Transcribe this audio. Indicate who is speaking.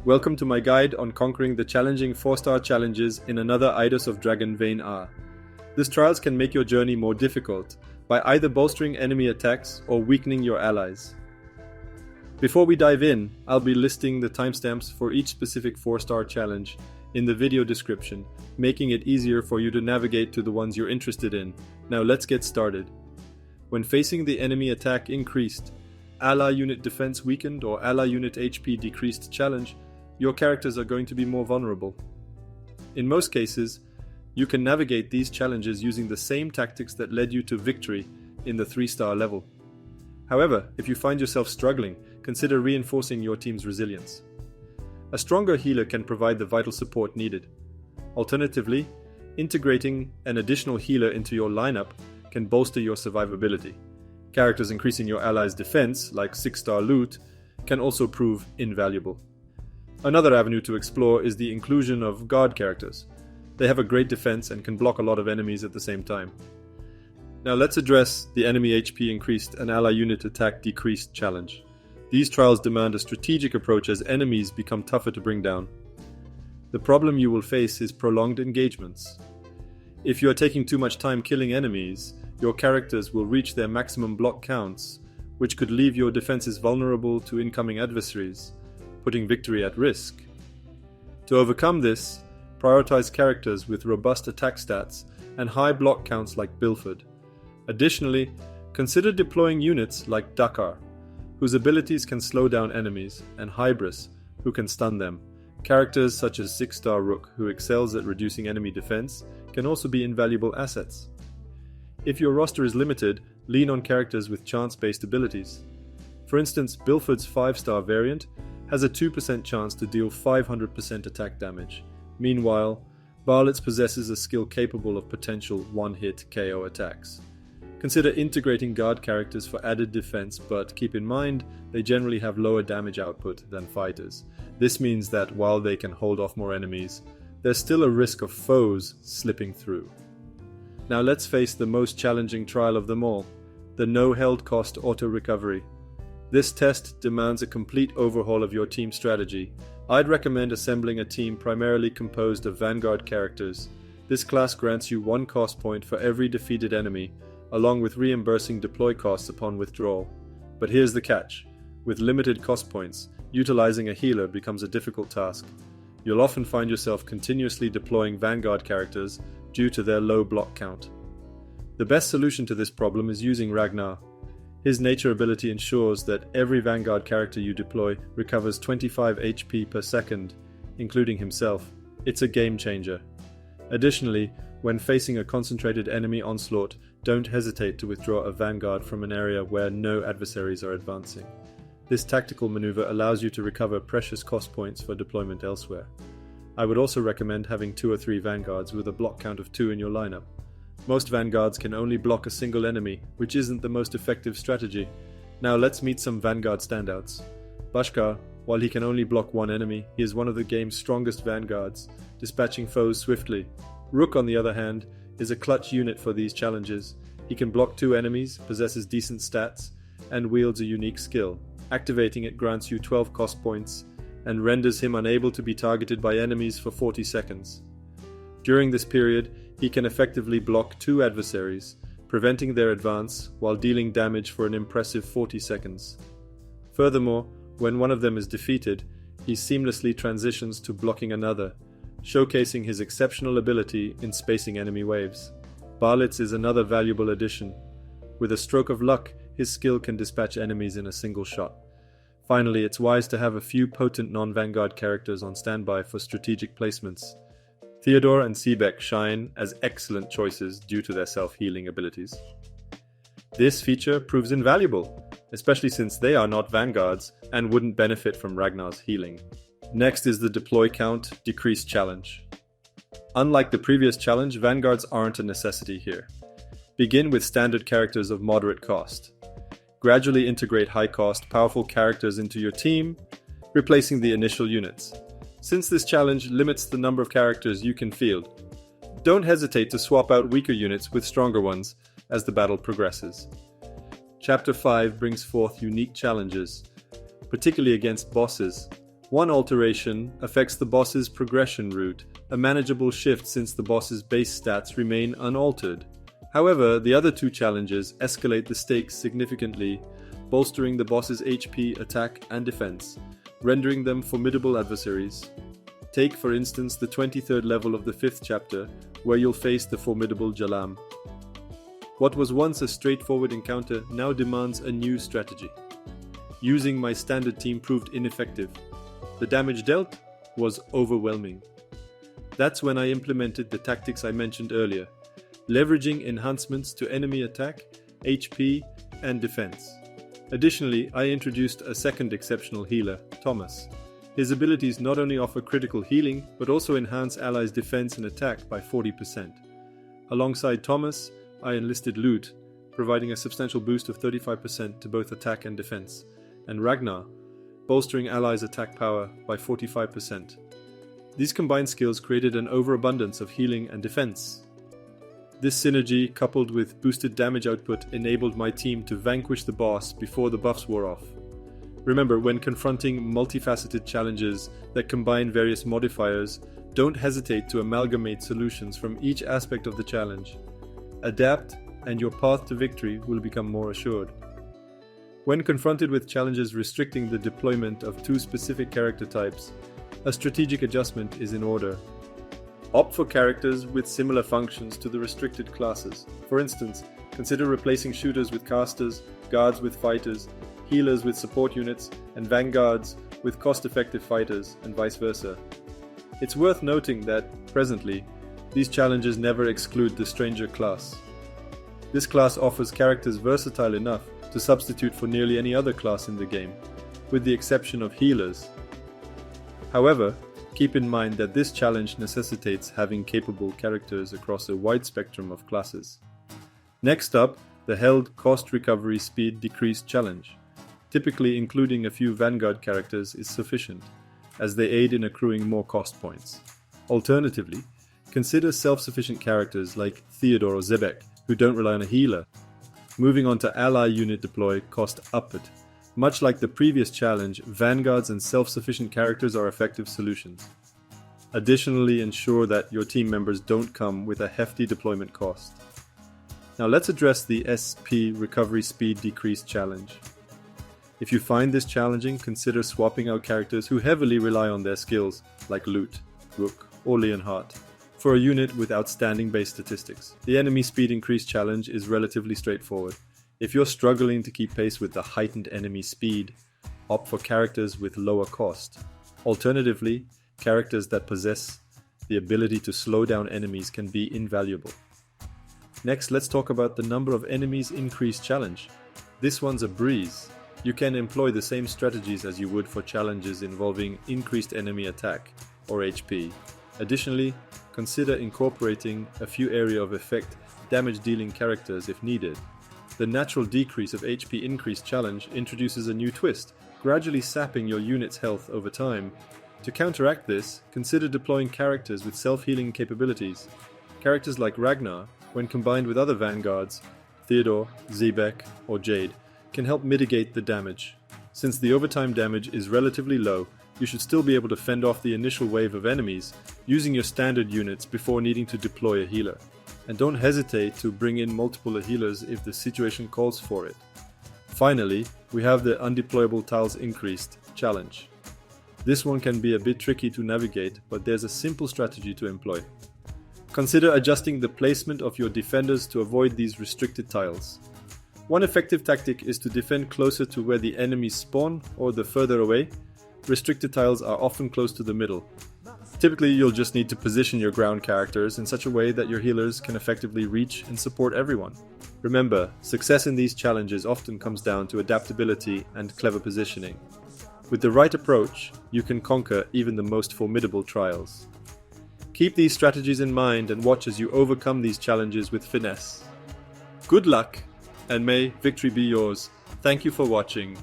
Speaker 1: Welcome to my guide on conquering the challenging 4-star challenges in another Eidos of Dragon Vein R. These trials can make your journey more difficult by either bolstering enemy attacks or weakening your allies. Before we dive in, I'll be listing the timestamps for each specific 4-star challenge in the video description, making it easier for you to navigate to the ones you're interested in. Now let's get started. When facing the enemy attack increased, ally unit defense weakened or ally unit HP decreased challenge, your characters are going to be more vulnerable. In most cases, you can navigate these challenges using the same tactics that led you to victory in the 3-star level. However, if you find yourself struggling, consider reinforcing your team's resilience. A stronger healer can provide the vital support needed. Alternatively, integrating an additional healer into your lineup can bolster your survivability. Characters increasing your allies' defense, like 6-star loot, can also prove invaluable. Another avenue to explore is the inclusion of guard characters. They have a great defense and can block a lot of enemies at the same time. Now let's address the enemy HP increased and ally unit attack decreased challenge. These trials demand a strategic approach as enemies become tougher to bring down. The problem you will face is prolonged engagements. If you are taking too much time killing enemies, your characters will reach their maximum block counts, which could leave your defenses vulnerable to incoming adversaries, putting victory at risk. To overcome this, prioritize characters with robust attack stats and high block counts like Bilford. Additionally, consider deploying units like Dakar, whose abilities can slow down enemies, and Hybris, who can stun them. Characters such as 6-star Rook, who excels at reducing enemy defense, can also be invaluable assets. If your roster is limited, lean on characters with chance-based abilities. For instance, Bilford's 5-star variant has a 2% chance to deal 500% attack damage. Meanwhile, Barlett's possesses a skill capable of potential one-hit KO attacks. Consider integrating guard characters for added defense, but keep in mind they generally have lower damage output than fighters. This means that while they can hold off more enemies, there's still a risk of foes slipping through. Now let's face the most challenging trial of them all, the no held cost auto recovery. This test demands a complete overhaul of your team strategy. I'd recommend assembling a team primarily composed of Vanguard characters. This class grants you 1 cost point for every defeated enemy, along with reimbursing deploy costs upon withdrawal. But here's the catch. With limited cost points, utilizing a healer becomes a difficult task. You'll often find yourself continuously deploying Vanguard characters due to their low block count. The best solution to this problem is using Ragnar. His nature ability ensures that every Vanguard character you deploy recovers 25 HP per second, including himself. It's a game changer. Additionally, when facing a concentrated enemy onslaught, don't hesitate to withdraw a Vanguard from an area where no adversaries are advancing. This tactical maneuver allows you to recover precious cost points for deployment elsewhere. I would also recommend having 2 or 3 Vanguards with a block count of 2 in your lineup. Most Vanguards can only block a single enemy, which isn't the most effective strategy. Now let's meet some Vanguard standouts. Bashkar, while he can only block 1 enemy, he is one of the game's strongest Vanguards, dispatching foes swiftly. Rook, on the other hand, is a clutch unit for these challenges. He can block 2 enemies, possesses decent stats, and wields a unique skill. Activating it grants you 12 cost points and renders him unable to be targeted by enemies for 40 seconds. During this period, he can effectively block 2 adversaries, preventing their advance while dealing damage for an impressive 40 seconds. Furthermore, when one of them is defeated, he seamlessly transitions to blocking another, showcasing his exceptional ability in spacing enemy waves. Barlett's is another valuable addition. With a stroke of luck, his skill can dispatch enemies in a single shot. Finally, it's wise to have a few potent non-Vanguard characters on standby for strategic placements. Theodore and Seebeck shine as excellent choices due to their self-healing abilities. This feature proves invaluable, especially since they are not Vanguards and wouldn't benefit from Ragnar's healing. Next is the deploy count decrease challenge. Unlike the previous challenge, Vanguards aren't a necessity here. Begin with standard characters of moderate cost. Gradually integrate high-cost, powerful characters into your team, replacing the initial units. Since this challenge limits the number of characters you can field, don't hesitate to swap out weaker units with stronger ones as the battle progresses. Chapter 5 brings forth unique challenges, particularly against bosses. One alteration affects the boss's progression route, a manageable shift since the boss's base stats remain unaltered. However, the other two challenges escalate the stakes significantly, bolstering the boss's HP, attack, and defense, rendering them formidable adversaries. Take, for instance, the 23rd level of the 5th chapter, where you'll face the formidable Jalam. What was once a straightforward encounter now demands a new strategy. Using my standard team proved ineffective. The damage dealt was overwhelming. That's when I implemented the tactics I mentioned earlier, leveraging enhancements to enemy attack, HP, and defense. Additionally, I introduced a second exceptional healer, Thomas. His abilities not only offer critical healing, but also enhance allies' defense and attack by 40%. Alongside Thomas, I enlisted Loot, providing a substantial boost of 35% to both attack and defense, and Ragnar, bolstering allies' attack power by 45%. These combined skills created an overabundance of healing and defense. This synergy, coupled with boosted damage output, enabled my team to vanquish the boss before the buffs wore off. Remember, when confronting multifaceted challenges that combine various modifiers, don't hesitate to amalgamate solutions from each aspect of the challenge. Adapt, and your path to victory will become more assured. When confronted with challenges restricting the deployment of two specific character types, a strategic adjustment is in order. Opt for characters with similar functions to the restricted classes. For instance, consider replacing shooters with casters, guards with fighters, healers with support units, and vanguards with cost-effective fighters, and vice versa. It's worth noting that, presently, these challenges never exclude the Stranger class. This class offers characters versatile enough to substitute for nearly any other class in the game, with the exception of healers. However, keep in mind that this challenge necessitates having capable characters across a wide spectrum of classes. Next up, the held Cost Recovery Speed Decrease challenge. Typically including a few Vanguard characters is sufficient, as they aid in accruing more cost points. Alternatively, consider self-sufficient characters like Theodore or Zebek, who don't rely on a healer. Moving on to ally unit deploy cost Upped. Much like the previous challenge, Vanguards and self-sufficient characters are effective solutions. Additionally, ensure that your team members don't come with a hefty deployment cost. Now let's address the SP Recovery Speed Decrease challenge. If you find this challenging, consider swapping out characters who heavily rely on their skills, like Loot, Rook, or Leonhardt, for a unit with outstanding base statistics. The enemy speed increase challenge is relatively straightforward. If you're struggling to keep pace with the heightened enemy speed, opt for characters with lower cost. Alternatively, characters that possess the ability to slow down enemies can be invaluable. Next, let's talk about the number of enemies increase challenge. This one's a breeze. You can employ the same strategies as you would for challenges involving increased enemy attack, or HP. Additionally, consider incorporating a few area of effect damage-dealing characters if needed. The natural decrease of HP increase challenge introduces a new twist, gradually sapping your unit's health over time. To counteract this, consider deploying characters with self-healing capabilities. Characters like Ragnar, when combined with other Vanguards, Theodore, Zebek, or Jade, can help mitigate the damage. Since the overtime damage is relatively low, you should still be able to fend off the initial wave of enemies using your standard units before needing to deploy a healer. And don't hesitate to bring in multiple healers if the situation calls for it. Finally, we have the Undeployable Tiles Increased challenge. This one can be a bit tricky to navigate, but there's a simple strategy to employ. Consider adjusting the placement of your defenders to avoid these restricted tiles. One effective tactic is to defend closer to where the enemies spawn or the further away. Restricted tiles are often close to the middle. Typically, you'll just need to position your ground characters in such a way that your healers can effectively reach and support everyone. Remember, success in these challenges often comes down to adaptability and clever positioning. With the right approach, you can conquer even the most formidable trials. Keep these strategies in mind and watch as you overcome these challenges with finesse. Good luck, and may victory be yours. Thank you for watching.